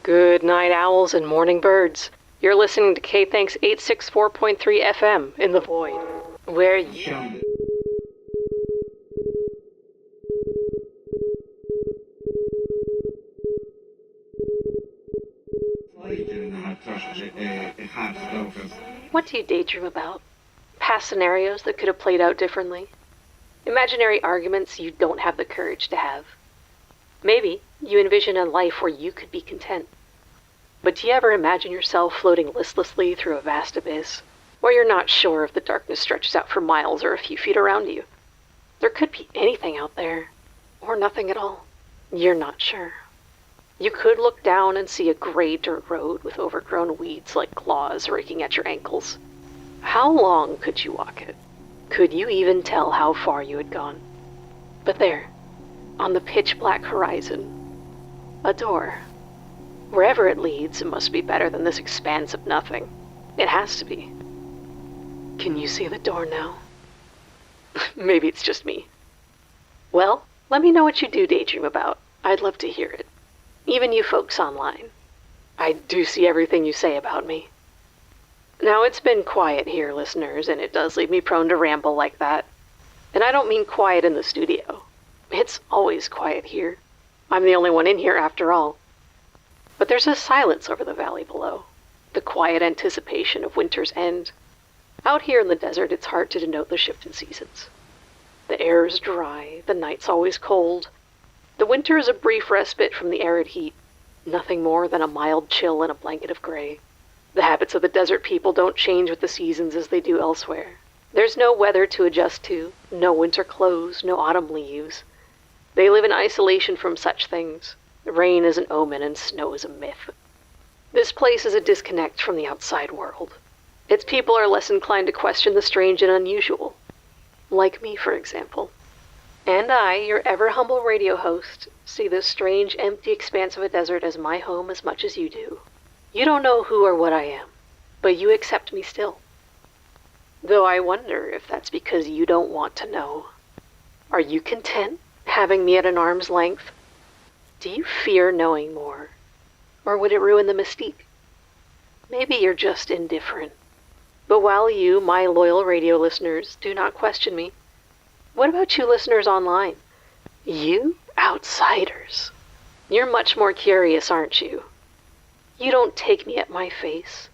Good night, owls and morning birds. You're listening to K.THX 864.3 FM in the void, where you... What do you daydream about? Past scenarios that could have played out differently? Imaginary arguments you don't have the courage to have? Maybe you envision a life where you could be content. But do you ever imagine yourself floating listlessly through a vast abyss, where you're not sure if the darkness stretches out for miles or a few feet around you? There could be anything out there, or nothing at all. You're not sure. You could look down and see a gray dirt road with overgrown weeds like claws raking at your ankles. How long could you walk it? Could you even tell how far you had gone? But there, on the pitch-black horizon, a door. Wherever it leads, it must be better than this expanse of nothing. It has to be. Can you see the door now? Maybe it's just me. Well, let me know what you do daydream about. I'd love to hear it. Even you folks online. I do see everything you say about me. Now, it's been quiet here, listeners, and it does leave me prone to ramble like that. And I don't mean quiet in the studio. It's always quiet here. I'm the only one in here after all. But there's a silence over the valley below, the quiet anticipation of winter's end. Out here in the desert, it's hard to denote the shift in seasons. The air is dry, the night's always cold. The winter is a brief respite from the arid heat, nothing more than a mild chill and a blanket of gray. The habits of the desert people don't change with the seasons as they do elsewhere. There's no weather to adjust to, no winter clothes, no autumn leaves. They live in isolation from such things. Rain is an omen and snow is a myth. This place is a disconnect from the outside world. Its people are less inclined to question the strange and unusual. Like me, for example. And I, your ever humble radio host, see this strange, empty expanse of a desert as my home as much as you do. You don't know who or what I am, but you accept me still. Though I wonder if that's because you don't want to know. Are you content having me at an arm's length? Do you fear knowing more? Or would it ruin the mystique? Maybe you're just indifferent. But while you, my loyal radio listeners, do not question me, what about you listeners online? You outsiders. You're much more curious, aren't you? You don't take me at my face.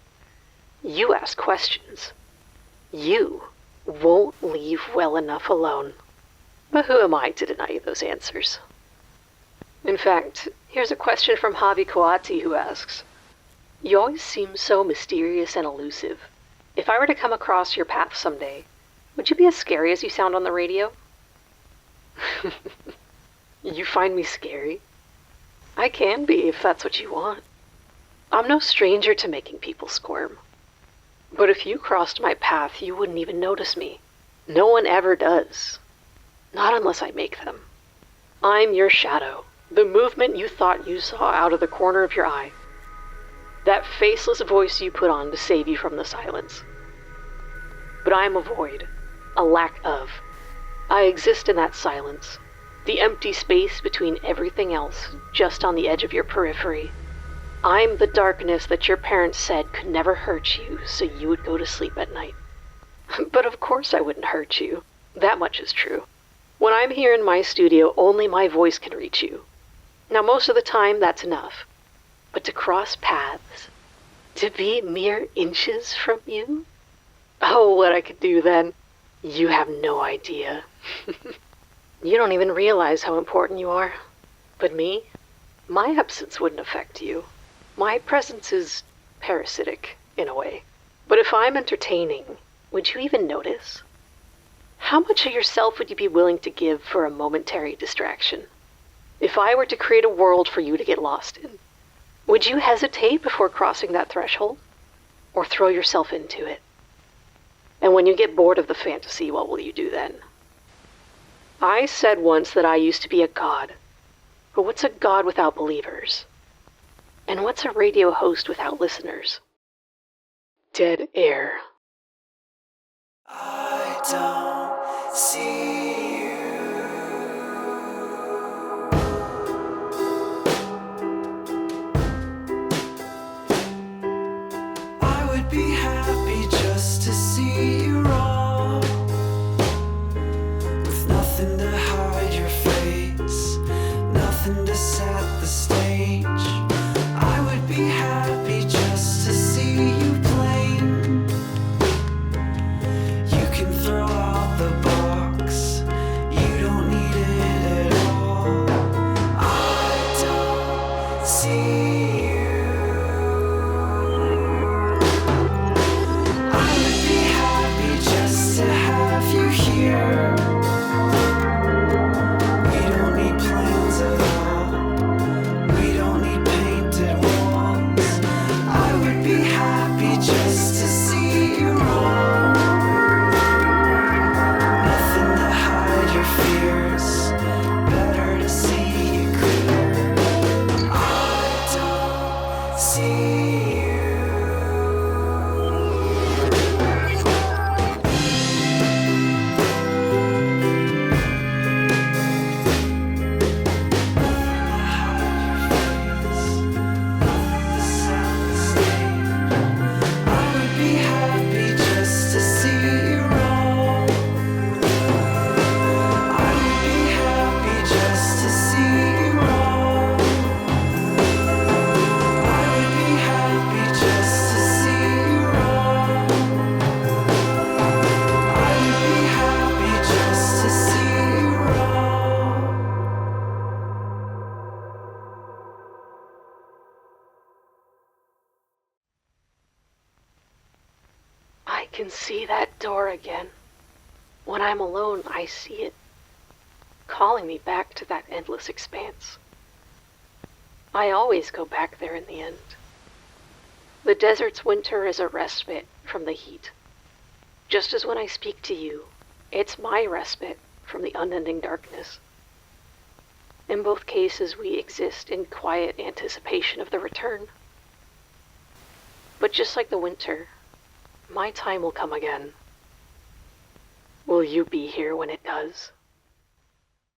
You ask questions. You won't leave well enough alone. But who am I to deny you those answers? In fact, here's a question from Javi Coati who asks, you always seem so mysterious and elusive. If I were to come across your path someday, would you be as scary as you sound on the radio? You find me scary? I can be if that's what you want. I'm no stranger to making people squirm. But if you crossed my path, you wouldn't even notice me. No one ever does. Not unless I make them. I'm your shadow. The movement you thought you saw out of the corner of your eye. That faceless voice you put on to save you from the silence. But I'm a void, a lack of. I exist in that silence, the empty space between everything else, just on the edge of your periphery. I'm the darkness that your parents said could never hurt you, so you would go to sleep at night. But of course I wouldn't hurt you. That much is true. When I'm here in my studio, only my voice can reach you. Now, most of the time, that's enough. But to cross paths, to be mere inches from you? Oh, what I could do then. You have no idea. You don't even realize how important you are. But me? My absence wouldn't affect you. My presence is parasitic, in a way. But if I'm entertaining, would you even notice? How much of yourself would you be willing to give for a momentary distraction? If I were to create a world for you to get lost in, would you hesitate before crossing that threshold? Or throw yourself into it? And when you get bored of the fantasy, what will you do then? I said once that I used to be a god. But what's a god without believers? And what's a radio host without listeners? Dead air. I don't see you. see you. I can see that door again. When I'm alone, I see it, calling me back to that endless expanse. I always go back there in the end. The desert's winter is a respite from the heat. Just as when I speak to you, it's my respite from the unending darkness. In both cases, we exist in quiet anticipation of the return. But just like the winter, my time will come again. Will you be here when it does?